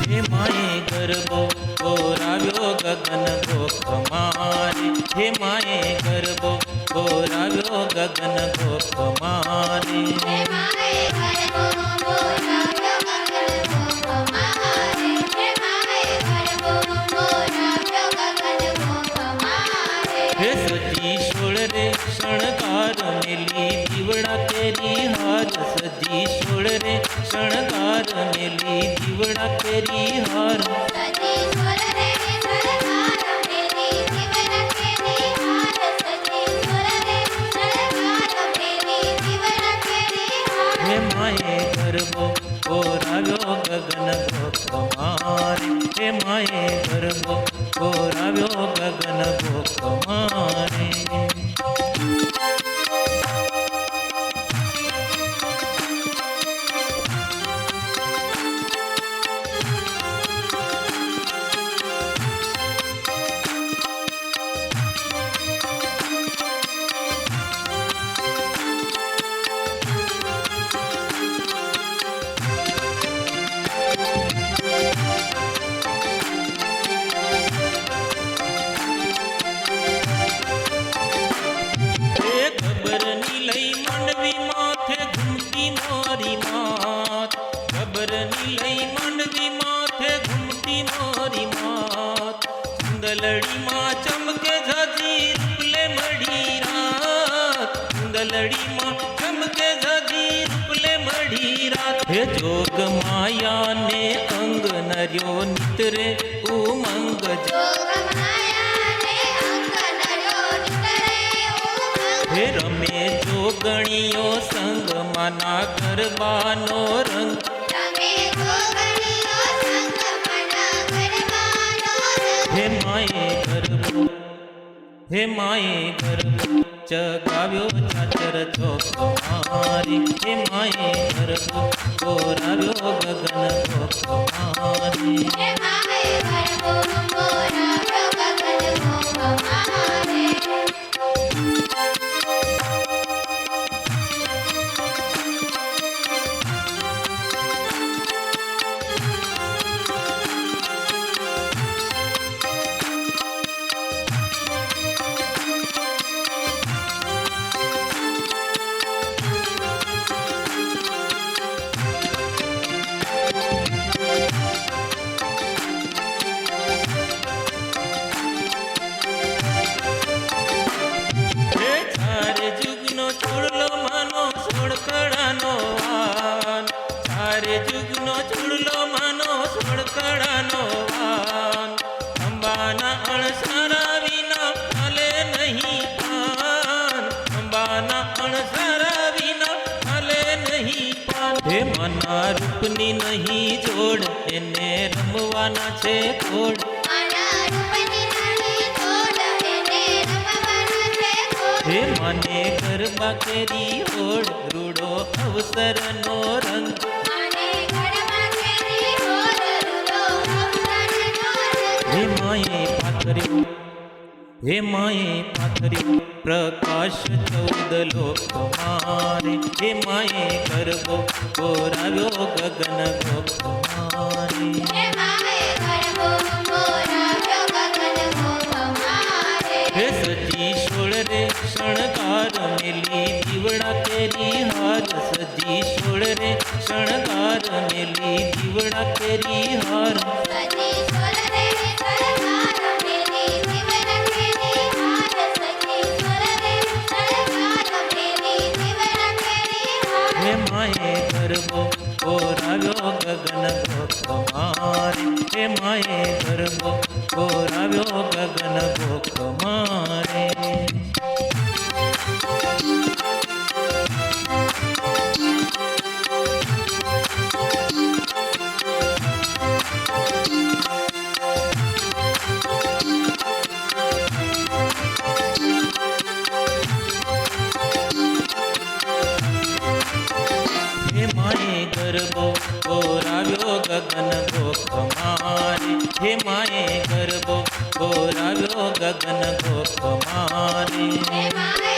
हे माए गरबो गोराव्यो गगन गोख मारे हे माए गरबो गोराव्यो गगन गोख मारे हे माए गरबो गोराव्यो गगन गोख मारे हे माए गरबो गोराव्यो गगन गोख मारे हे सजी सोळ रे शणगार मेली दिवड़ा तेरी हार सजी सोळ रे शणगार मेली दिवड़ा तेरी हार सजी सोळ रे शणगार मेली दिवड़ा तेरी हार सजी सोळ रे शणगार मेली दिवड़ा तेरी हार हे माए गरबो गोराव्यो गगन गोख मारे हे माए गरबो गोराव्यो गगन गोख मारे लड़ी माँ चमके झाजी रूपले मढ़ी रात लड़ी माँ चमके झाजी रूपले मढ़ी रात हे जोग माया ने अंग नर्यो नितरे उमंग जोग माया ने अंग नर्यो नितरे उमंग हे रमे जोगणियो संग मना गरबानो रंग रमे जोगणियो संग मना गरबानो रंग हे माए गरबो हे माए गरबो चगाव्यो चाचर चौक मारी हे माए गरबो गोराव्यो गगन गोख मारी हे माए गरबो गोराव्यो गगन गोख मारे सारे जुगनो छुड़लो मानो सोड़कड़ानो वान अंबाना अणसारा विना हाले नहीं पान अंबाना अणसारा विना हाले नहीं पान हे मना रूपनी नहीं जोड़ एने रमवाना छे कोड मना रूपनी नहीं जोड़ एने रमवाना छे कोड हे मने गरबा केरी होड़ रूडो अवसर नो रंग हे माए पाथर्यो हे माए पाथर्यो प्रकाश 14 लोक मारे हे माए गरबो गोराव्यो गगन गोख मारे हे माए गरबो गोराव्यो गगन गोख मारे हे सजी सोळ रे शणगार मेली दिवड़ा तेरी हार सजी सोळ रे शणगार मेली दिवड़ा तेरी हार सजी सोळ रे शणगार मेली दिवड़ा तेरी हार सजी सोळ रे शणगार मेली दिवड़ा तेरी हार हे माए गरबो गोराव्यो गगन गोख मारे हे माए गरबो गोराव्यो गगन गोख मारे हे माए गरबो गोराव्यो गगन गोख मारे हे माए गरबो गोराव्यो गगन गोख मारे हे माए